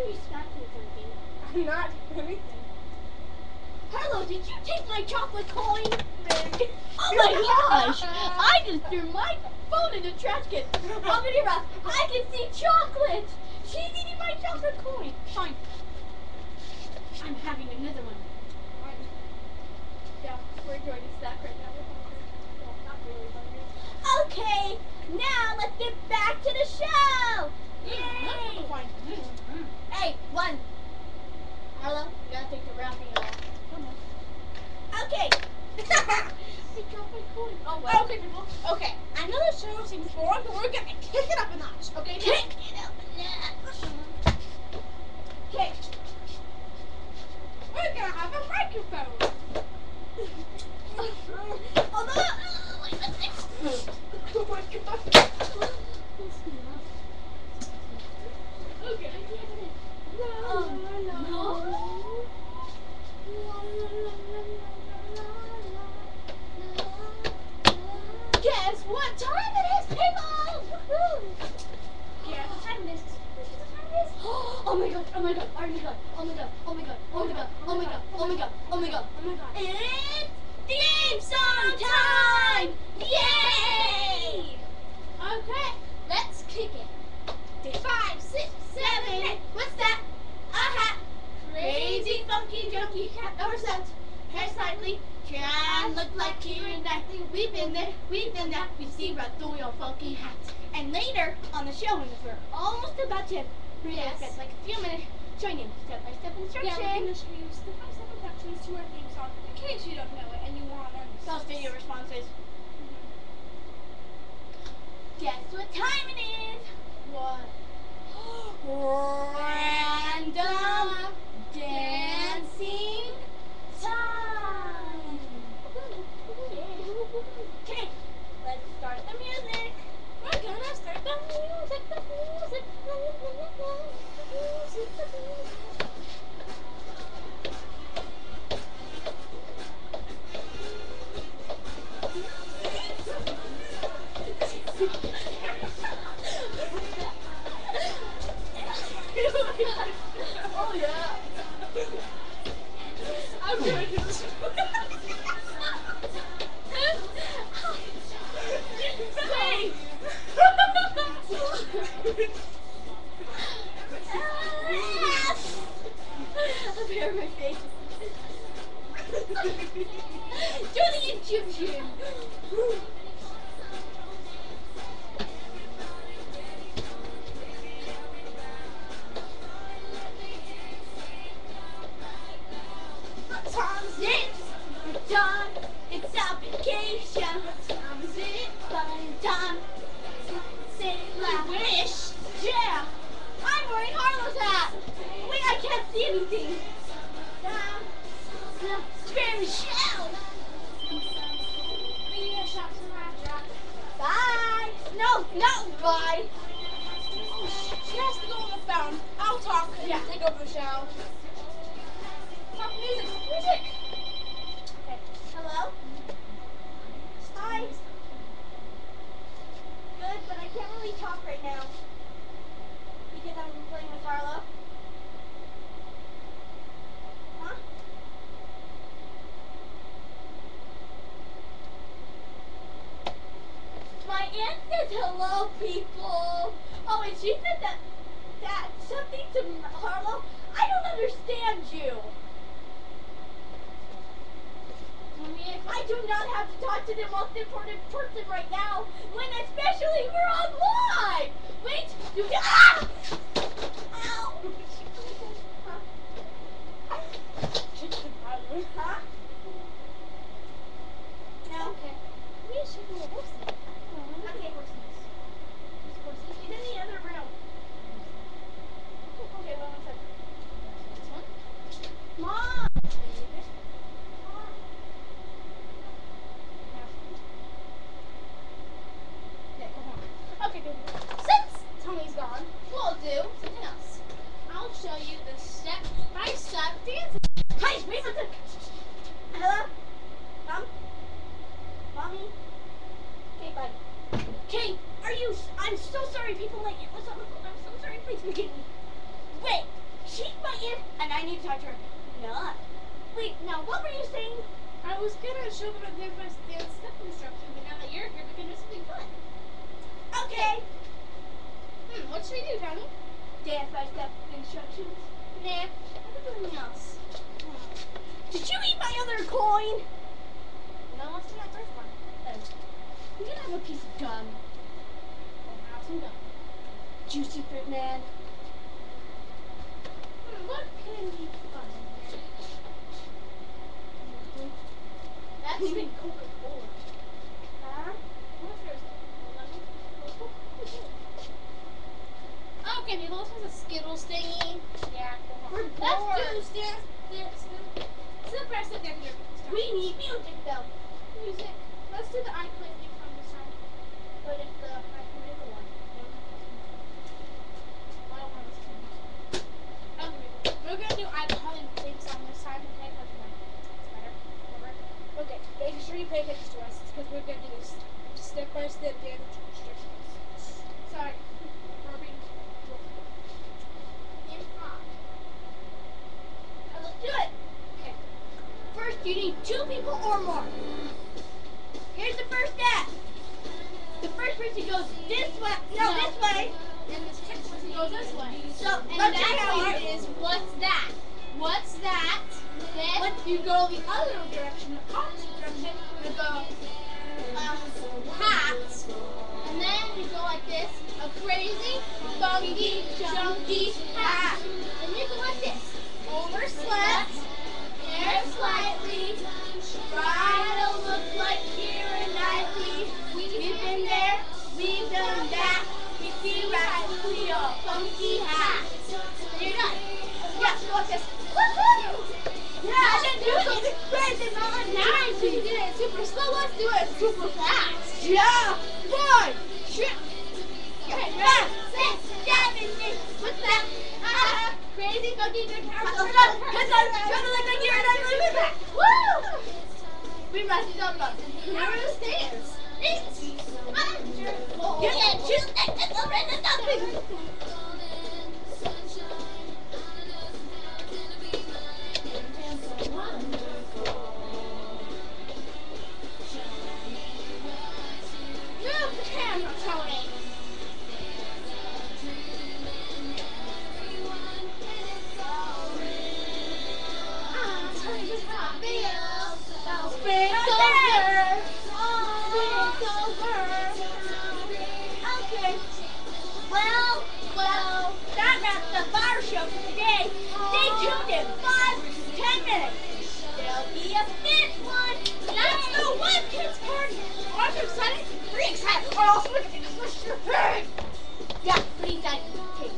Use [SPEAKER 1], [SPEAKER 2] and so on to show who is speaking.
[SPEAKER 1] you smacking something?
[SPEAKER 2] I'm not anything.
[SPEAKER 1] Hello, did you take my chocolate coin? Oh my gosh! I just threw my phone in the trash can. Amanira, I can see chocolate! She's eating my chocolate coin. Fine. I'm having another one.
[SPEAKER 2] Yeah, we're enjoying a snack right now. We're hungry. Well, not really hungry.
[SPEAKER 1] Okay, now let's get back to the show! Yay!
[SPEAKER 2] Fine.
[SPEAKER 1] Hey, one. Hello? You gotta take the wrapping off. Okay. I dropped my coin.
[SPEAKER 2] Oh, well. Okay, people. Okay, I know the show seems boring, but we're gonna kick it up a notch. Okay?
[SPEAKER 1] Kick it up a notch. Okay.
[SPEAKER 2] We're gonna have a microphone.
[SPEAKER 1] Although,
[SPEAKER 2] Oh my god. Okay.
[SPEAKER 1] Guess what time it is, people?
[SPEAKER 2] Yeah, what time is it?
[SPEAKER 1] Oh my god, oh my god, oh my god, oh my god, oh my god, oh my god, oh my god, oh my god, oh my god,
[SPEAKER 2] Oh my god.
[SPEAKER 1] It's theme song time! Yay!
[SPEAKER 2] Okay.
[SPEAKER 1] Let's kick it.
[SPEAKER 2] 5, 6, 7, 8.
[SPEAKER 1] What's that? A hat. Crazy, funky, junky cat or set. Hair slightly. Try and look like Keira Knightley. We've been there, we've done that. We see right through your funky hat. And later on the show, when we're almost about to
[SPEAKER 2] Yes.
[SPEAKER 1] spend like a few minutes showing you step-by-step instruction.
[SPEAKER 2] Yeah, we're gonna show you step-by-step instructions to our theme song in case you don't know it and you want to learn
[SPEAKER 1] Those video responses. Guess what time it is?
[SPEAKER 2] What?
[SPEAKER 1] Random dancing time. Okay, let's start the music.
[SPEAKER 2] We're gonna start the music, the music, the music, the music.
[SPEAKER 1] Oh yeah.
[SPEAKER 2] I'm gonna do this.
[SPEAKER 1] Say. I'm here my face. Do the Egyptian.
[SPEAKER 2] What time is it?
[SPEAKER 1] It's done. It's application. What time is it? Fun time. Say it loud.
[SPEAKER 2] Wish.
[SPEAKER 1] Yeah. I'm wearing Harlow's hat. Wait, I can't see anything. Spare Michelle.
[SPEAKER 2] We need a shot to my drop.
[SPEAKER 1] Bye. No, bye.
[SPEAKER 2] She has to go on the phone. I'll talk. Yeah, take over the show. Talk music. Music.
[SPEAKER 1] Okay. Hello? Hi. Good, but I can't really talk right now. Because I'm playing with Harlow. Huh? My aunt says hello, people. Oh, and she said that something to Harlow. I don't understand you. I do not have to talk to the most important person right now, when especially we're on live. Wait, you can. Ah! Ow! Huh? No.
[SPEAKER 2] Okay. We should do a horse.
[SPEAKER 1] Okay. He's in the other room. Okay, well, one second.
[SPEAKER 2] This one?
[SPEAKER 1] Mom!
[SPEAKER 2] Yeah, go on. Okay, good. Since Tony's gone, we'll do something else. I'll show you the step-by-step dancing.
[SPEAKER 1] Hey, wait one second. Hello? Mom? Mommy? Okay, bye. Kate, I'm so sorry people like you. I'm so sorry, please forgive me. Wait,
[SPEAKER 2] show them a good first dance step instruction, but now that you're here, we can do something fun.
[SPEAKER 1] Okay.
[SPEAKER 2] What should we do, Tony?
[SPEAKER 1] Dance by step instructions.
[SPEAKER 2] Nah, I can do anything else.
[SPEAKER 1] Did you eat my other coin?
[SPEAKER 2] No, let's do that first one.
[SPEAKER 1] You can have a piece of gum.
[SPEAKER 2] We'll have some gum.
[SPEAKER 1] Juicy Fruit Man.
[SPEAKER 2] What can be fun in here? That's been Coca-Cola.
[SPEAKER 1] Huh?
[SPEAKER 2] What's yours? Okay, Nicholas has a Skittles thingy. Yeah,
[SPEAKER 1] We're
[SPEAKER 2] let's
[SPEAKER 1] bored.
[SPEAKER 2] do still press it down here.
[SPEAKER 1] We need music though.
[SPEAKER 2] Music. Let's do the iClick thing from this time. But it's the microwave one. I don't want to listen to this one. Okay, we're gonna do iClick thing song this time, okay? Because it's better. Whatever. Okay, make sure you pay attention to us because we're gonna do this step by step dance instructions. Sorry. We're being in 5.
[SPEAKER 1] Let's do it.
[SPEAKER 2] Okay.
[SPEAKER 1] First, you need 2 people or more. Here's the first step. The first person goes this way. No, this way.
[SPEAKER 2] And this next person goes this way.
[SPEAKER 1] So
[SPEAKER 2] And
[SPEAKER 1] let's
[SPEAKER 2] that
[SPEAKER 1] check
[SPEAKER 2] part
[SPEAKER 1] out.
[SPEAKER 2] is what's that? What's that? Then you go the other direction, the opposite direction, and go hat. And then you go like this, a crazy, funky, junky hat. Then you go like this, overslept, hair slightly, bridal look like Keira Knightley. We've been there, we've done that. We feel right, we are funky hats. Then you're done. Yeah, go like this. Woohoo! Yeah, I didn't do something crazy, Mama. Nice, you did it super slow. Let's do it super fast.
[SPEAKER 1] Yeah. 1, 2.
[SPEAKER 2] Okay, ready? 6, 7, 8. What's that? Crazy funky good hair.
[SPEAKER 1] Because I'm trying to look like you're not moving back.
[SPEAKER 2] Woo!
[SPEAKER 1] We must do something.
[SPEAKER 2] Now we're gonna dance. 8, 5, 4.
[SPEAKER 1] You can choose it's already nothing.
[SPEAKER 2] Move the camera, Tony. Tony, just how I feel. Spring's over. Spring's over.
[SPEAKER 1] Okay. Well, that wraps up our show for today. Stay tuned in 5 to 10 minutes. There'll be a 5th one.
[SPEAKER 2] That's the one kids party. Aren't you excited? Pretty excited. Or else we're gonna squish your head.
[SPEAKER 1] Yeah, pretty excited. Okay.